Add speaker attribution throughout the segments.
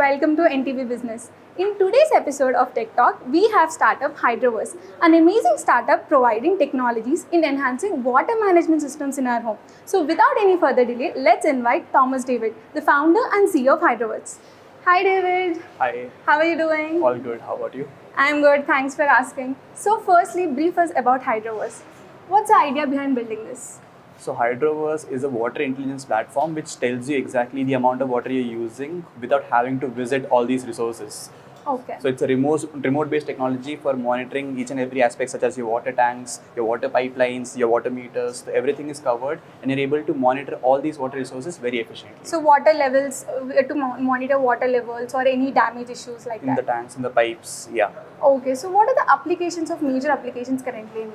Speaker 1: welcome to NTV Business. In today's episode of Tech Talk, we have startup Hydroverse, an amazing startup providing technologies in enhancing water management systems in our home. So without any further delay, let's invite Thomas David, the founder and CEO of Hydroverse. Hi David.
Speaker 2: Hi.
Speaker 1: How are you doing?
Speaker 2: All good. How about you?
Speaker 1: I'm good, thanks for asking. So firstly, brief us about Hydroverse. What's the idea behind building this?
Speaker 2: So Hydroverse is a water intelligence platform which tells you exactly the amount of water you're using without having to visit all these resources.
Speaker 1: Okay.
Speaker 2: So it's a remote-based technology for monitoring each and every aspect, such as your water tanks, your water pipelines, your water meters. So everything is covered, and you're able to monitor all these water resources very efficiently.
Speaker 1: So water levels, to monitor water levels or any damage issues like
Speaker 2: In
Speaker 1: that?
Speaker 2: the tanks, in the pipes, yeah.
Speaker 1: Okay, so what are the applications of major applications currently in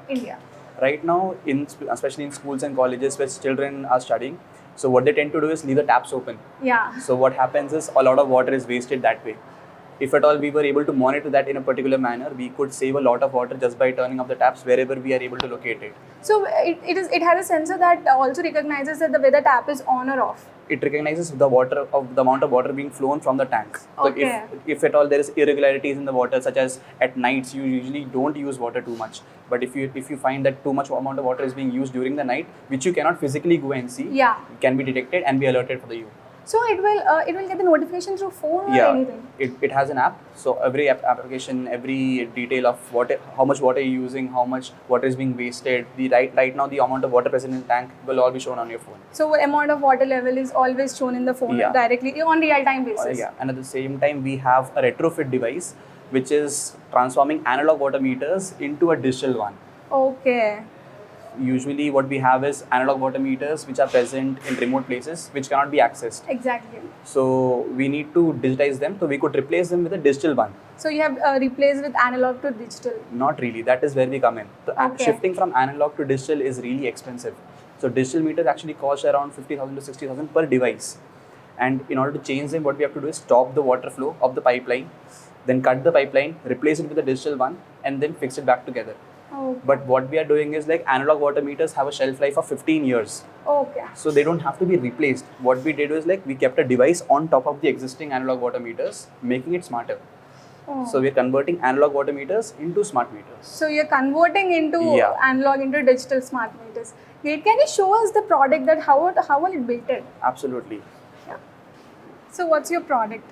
Speaker 1: India?
Speaker 2: Right now, especially in schools and colleges where children are studying, so what they tend to do is leave the taps open.
Speaker 1: Yeah.
Speaker 2: So what happens is a lot of water is wasted that way. If at all we were able to monitor that in a particular manner, we could save a lot of water just by turning off the taps wherever we are able to locate it.
Speaker 1: So it has a sensor that also recognizes that whether tap is on or off.
Speaker 2: It recognizes the amount of water being flown from the tank.
Speaker 1: Okay.
Speaker 2: So if at all there is irregularities in the water, such as at nights you usually don't use water too much, but if you find that too much amount of water is being used during the night, which you cannot physically go and see,
Speaker 1: Yeah.
Speaker 2: it can be detected and be alerted for you.
Speaker 1: So it will get the notification through phone or anything?
Speaker 2: It has an app. So every application, every detail of how much water you're using, how much water is being wasted, right now the amount of water present in the tank will all be shown on your phone.
Speaker 1: So what amount of water level is always shown in the phone directly on real-time basis?
Speaker 2: And at the same time we have a retrofit device which is transforming analog water meters into a digital one.
Speaker 1: Okay.
Speaker 2: Usually what we have is analog water meters which are present in remote places which cannot be accessed.
Speaker 1: Exactly.
Speaker 2: So we need to digitize them, so we could replace them with a digital one.
Speaker 1: So you have replaced with analog to digital?
Speaker 2: Not really, that is where we come in. So shifting from analog to digital is really expensive. So digital meters actually cost around 50,000 to 60,000 per device. And in order to change them, what we have to do is stop the water flow of the pipeline, then cut the pipeline, replace it with a digital one, and then fix it back together.
Speaker 1: Okay.
Speaker 2: But what we are doing is like analog water meters have a shelf life of 15 years.
Speaker 1: Okay.
Speaker 2: So they don't have to be replaced. What we did was like we kept a device on top of the existing analog water meters, making it smarter.
Speaker 1: Oh.
Speaker 2: So we're converting analog water meters into smart meters.
Speaker 1: So you're converting into analog into digital smart meters. Great. Can you show us the product that how will it build it?
Speaker 2: Absolutely.
Speaker 1: Yeah. So what's your product?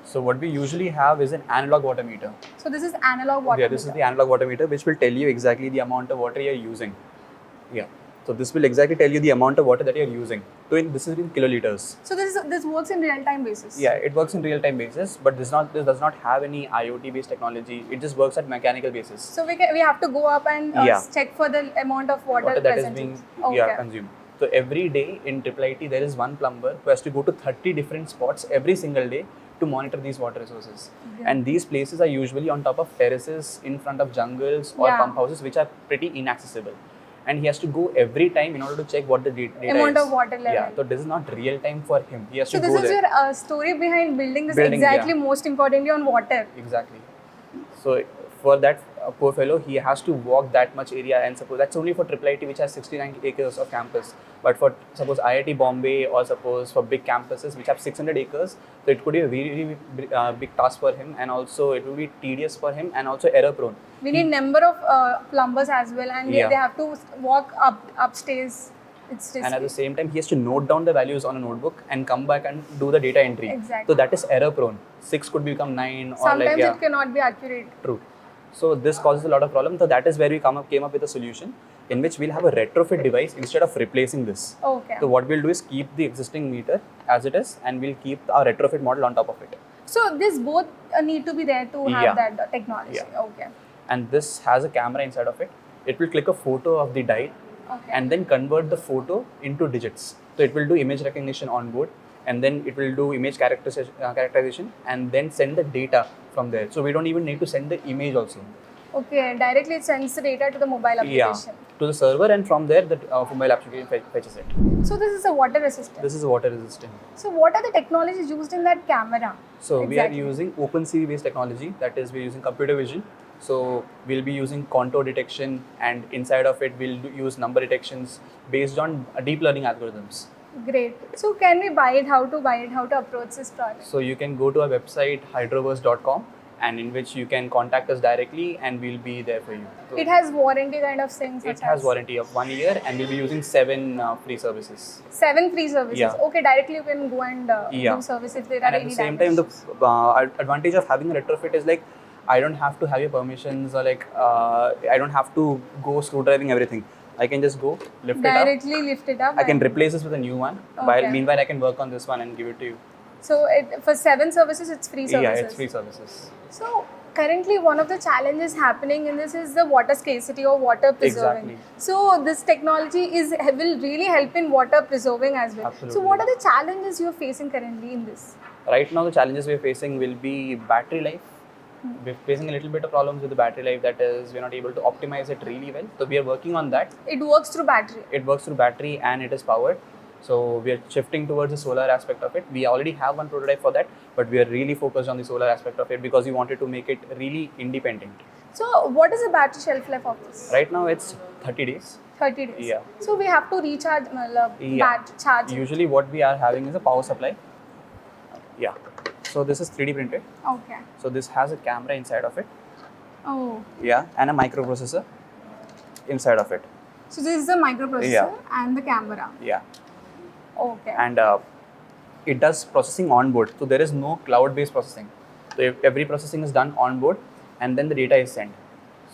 Speaker 2: So what we usually have is an analog water meter.
Speaker 1: So this is analog water meter.
Speaker 2: Yeah, this is the analog water meter which will tell you exactly the amount of water you're using. Yeah. So this will exactly tell you the amount of water that you're using. So this is in kiloliters.
Speaker 1: So this works in real-time basis?
Speaker 2: Yeah, it works in real-time basis, but this does not have any IoT-based technology. It just works at mechanical basis.
Speaker 1: So we have to go up and check for the amount of water
Speaker 2: that
Speaker 1: present.
Speaker 2: is being consumed. So every day in IIIT there is one plumber who has to go to 30 different spots every single day to monitor these water resources. Okay. And these places are usually on top of terraces, in front of jungles or pump houses which are pretty inaccessible. And he has to go every time in order to check what the data
Speaker 1: amount of water level.
Speaker 2: Yeah, so this is not real time for him. He has to go
Speaker 1: there. So
Speaker 2: there.
Speaker 1: this is your story behind building this most importantly on water.
Speaker 2: Exactly. So for that poor fellow, he has to walk that much area, and suppose that's only for IIIT which has 69 acres of campus. But for suppose IIT Bombay or suppose for big campuses which have 600 acres, so it could be a very big task for him, and also it will be tedious for him and also error prone.
Speaker 1: We need number of plumbers as well, and they have to walk upstairs.
Speaker 2: And at the same time, he has to note down the values on a notebook and come back and do the data entry.
Speaker 1: Exactly.
Speaker 2: So that is error prone. 6 could become 9 or
Speaker 1: sometimes it cannot be accurate.
Speaker 2: True. So this causes a lot of problems. So that is where we came up with a solution in which we'll have a retrofit device instead of replacing this.
Speaker 1: Okay.
Speaker 2: So what we'll do is keep the existing meter as it is, and we'll keep our retrofit model on top of it.
Speaker 1: So this both need to be there to have that technology.
Speaker 2: Yeah.
Speaker 1: Okay.
Speaker 2: And this has a camera inside of it. It will click a photo of the dial and then convert the photo into digits. So it will do image recognition on board, and then it will do image characterization and then send the data from there. So we don't even need to send the image also.
Speaker 1: Okay, directly it sends the data to the mobile application.
Speaker 2: Yeah, to the server, and from there the mobile application fetches it.
Speaker 1: So this is a water resistant?
Speaker 2: This is water resistant.
Speaker 1: So what are the technologies used in that camera?
Speaker 2: So we are using OpenCV based technology, that is we're using computer vision. So we'll be using contour detection, and inside of it we'll use number detections based on deep learning algorithms.
Speaker 1: Great. So can we buy it? How to buy it? How to approach this product?
Speaker 2: So you can go to our website hydroverse.com, and in which you can contact us directly and we'll be there for you. So
Speaker 1: It has warranty kind of things.
Speaker 2: it has warranty of 1 year and we'll be using 7 free services.
Speaker 1: 7 free services.
Speaker 2: Yeah.
Speaker 1: Okay, directly you can go and
Speaker 2: Yeah.
Speaker 1: do service if there are
Speaker 2: And at
Speaker 1: any
Speaker 2: the same
Speaker 1: damage.
Speaker 2: time, the advantage of having a retrofit is like I don't have to have your permissions, or like I don't have to go screwdriving everything. I can just go lift it
Speaker 1: Directly lift it up.
Speaker 2: up. I can
Speaker 1: and-
Speaker 2: replace this with a new one.
Speaker 1: Okay.
Speaker 2: Meanwhile, I can work on this one and give it to you.
Speaker 1: So for 7 services, it's free services.
Speaker 2: Yeah, it's free services.
Speaker 1: So currently, one of the challenges happening in this is the water scarcity or water preserving.
Speaker 2: Exactly.
Speaker 1: So this technology will really help in water preserving as well.
Speaker 2: Absolutely.
Speaker 1: So what are the challenges you're facing currently in this?
Speaker 2: Right now, the challenges we're facing will be battery life. We're facing a little bit of problems with the battery life, that is, we're not able to optimize it really well. So we are working on that.
Speaker 1: It works through battery.
Speaker 2: It works through battery and it is powered. So we are shifting towards the solar aspect of it. We already have one prototype for that, but we are really focused on the solar aspect of it because we wanted to make it really independent.
Speaker 1: So what is the battery shelf life of this?
Speaker 2: Right now it's 30 days.
Speaker 1: 30 days.
Speaker 2: Yeah.
Speaker 1: So we have to recharge, charge it.
Speaker 2: Usually what we are having is a power supply. Yeah. So this is 3D printed.
Speaker 1: Okay.
Speaker 2: So this has a camera inside of it.
Speaker 1: Oh.
Speaker 2: Yeah. And a microprocessor inside of it.
Speaker 1: So this is the microprocessor
Speaker 2: Yeah.
Speaker 1: and the camera.
Speaker 2: Yeah.
Speaker 1: Okay.
Speaker 2: And it does processing on board. So there is no cloud-based processing. So every processing is done on board and then the data is sent.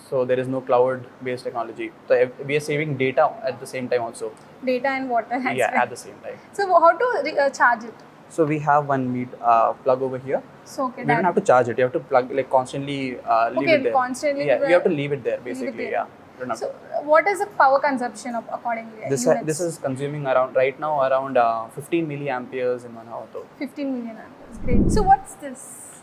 Speaker 2: So there is no cloud-based technology. So we are saving data at the same time also.
Speaker 1: Data and water as
Speaker 2: Yeah,
Speaker 1: well.
Speaker 2: at the same time.
Speaker 1: So how to charge it?
Speaker 2: So we have one plug over here.
Speaker 1: So okay,
Speaker 2: We don't have to charge it. You have to plug, like, constantly leave it there.
Speaker 1: Constantly.
Speaker 2: Yeah, you have to leave it there basically.
Speaker 1: there.
Speaker 2: Yeah. You don't have
Speaker 1: So
Speaker 2: to.
Speaker 1: what is the power consumption of accordingly?
Speaker 2: This is consuming around right now around 15 milliamperes in 1 hour though.
Speaker 1: 15 million amperes. Great. So what's this?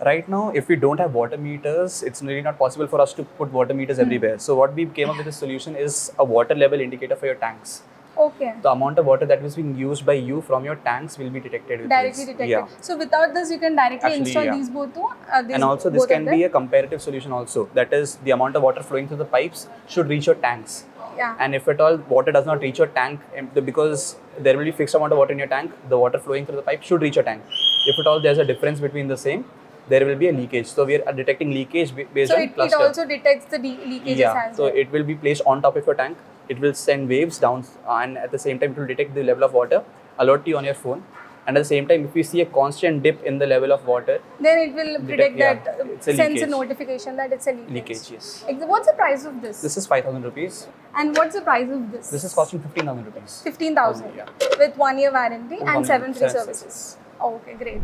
Speaker 2: Right now, if we don't have water meters, it's really not possible for us to put water meters everywhere. So what we came up with a solution is a water level indicator for your tanks.
Speaker 1: Okay.
Speaker 2: The amount of water that is being used by you from your tanks will be detected with
Speaker 1: Directly
Speaker 2: this.
Speaker 1: detected.
Speaker 2: Yeah.
Speaker 1: So without this, you can directly
Speaker 2: Actually,
Speaker 1: install
Speaker 2: yeah.
Speaker 1: these both.
Speaker 2: And also this can be a comparative solution also. That is, the amount of water flowing through the pipes should reach your tanks.
Speaker 1: Yeah.
Speaker 2: And if at all water does not reach your tank, because there will be fixed amount of water in your tank, the water flowing through the pipe should reach your tank. If at all there's a difference between the same, there will be a leakage. So we are detecting leakage based on
Speaker 1: it
Speaker 2: cluster.
Speaker 1: also detects the leakages as
Speaker 2: So
Speaker 1: well.
Speaker 2: it will be placed on top of your tank. It will send waves down, and at the same time it will detect the level of water, alert you on your phone. And at the same time, if you see a constant dip in the level of water,
Speaker 1: Then it will predict
Speaker 2: yeah,
Speaker 1: that,
Speaker 2: it's a
Speaker 1: sends a
Speaker 2: leakage.
Speaker 1: notification that it's a leakage.
Speaker 2: leakage, yes.
Speaker 1: What's the price of this?
Speaker 2: This is 5,000 rupees.
Speaker 1: And what's the price of this?
Speaker 2: This is costing 15,000 rupees.
Speaker 1: 15,000
Speaker 2: Yeah.
Speaker 1: with 1 year warranty and 7 free
Speaker 2: 7
Speaker 1: services. Okay, great.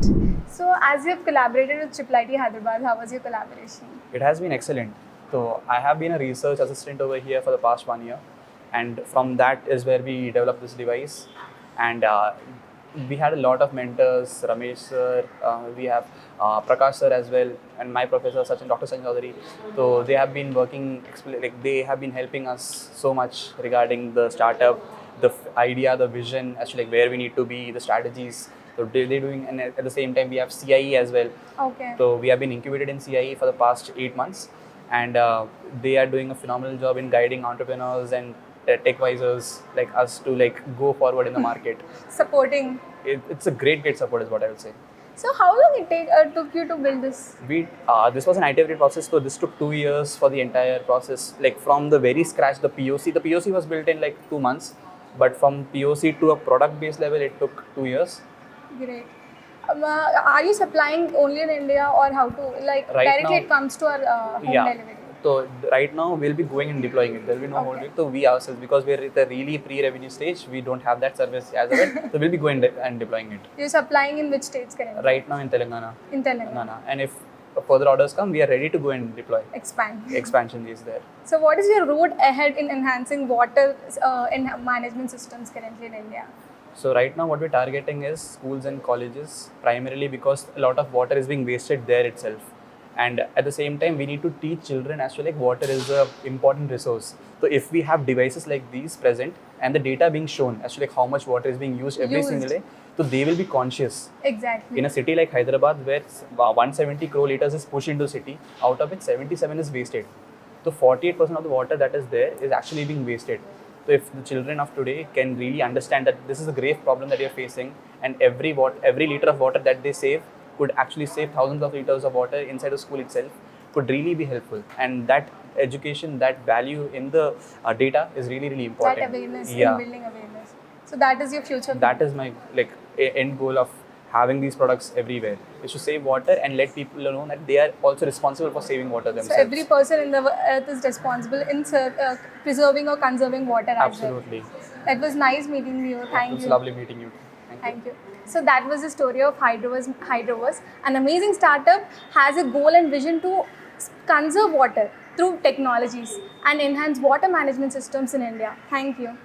Speaker 1: So as you've collaborated with IIIT Hyderabad, how was your collaboration?
Speaker 2: It has been excellent. So I have been a research assistant over here for the past 1 year, and from that is where we developed this device. And we had a lot of mentors, Ramesh sir, we have Prakash sir as well, and my professor Dr. Sachin Chaudhary. So they have been working, they have been helping us so much regarding the startup, the idea, the vision, actually, like where we need to be, the strategies. So they're doing, and at the same time we have CIE as well.
Speaker 1: Okay.
Speaker 2: So we have been incubated in CIE for the past 8 months, and they are doing a phenomenal job in guiding entrepreneurs and tech visors like us to go forward in the market.
Speaker 1: Supporting.
Speaker 2: It's a great support is what I would say.
Speaker 1: So how long it took you to build this?
Speaker 2: This was an iterative process, so this took 2 years for the entire process. Like from the very scratch, the POC was built in 2 months, but from POC to a product based level, it took 2 years.
Speaker 1: Great. Are you supplying only in India, or how to directly
Speaker 2: now-
Speaker 1: it comes to our home delivery?
Speaker 2: So right now we'll be going and deploying it. There will be no whole week. So we ourselves, because we're at a really pre-revenue stage, we don't have that service as of yet. So we'll be going and deploying it.
Speaker 1: You're supplying in which states currently?
Speaker 2: Right now in Telangana.
Speaker 1: In Telangana.
Speaker 2: And if further orders come, we are ready to go and deploy.
Speaker 1: Expand.
Speaker 2: Expansion is there.
Speaker 1: So what is your road ahead in enhancing water management systems currently in India?
Speaker 2: So right now what we're targeting is schools and colleges, primarily because a lot of water is being wasted there itself. And at the same time, we need to teach children actually water is an important resource. So if we have devices like these present and the data being shown actually how much water is being used every single day, so they will be conscious.
Speaker 1: Exactly.
Speaker 2: In a city like Hyderabad, where 170 crore liters is pushed into the city, out of it 77 is wasted. So 48% of the water that is there is actually being wasted. So if the children of today can really understand that this is a grave problem that you're facing, and every liter of water that they save could actually save thousands of liters of water inside a school itself, could really be helpful. And that education, that value in the data is really, really important.
Speaker 1: That awareness, in building awareness. So that is your future.
Speaker 2: That is my end goal of having these products everywhere, is to save water and let people know that they are also responsible for saving water themselves.
Speaker 1: So every person in the earth is responsible in preserving or conserving water as
Speaker 2: Absolutely.
Speaker 1: well. It was nice meeting you. Thank you.
Speaker 2: It was lovely meeting you.
Speaker 1: Thank you. So that was the story of Hydroverse. An amazing startup has a goal and vision to conserve water through technologies and enhance water management systems in India. Thank you.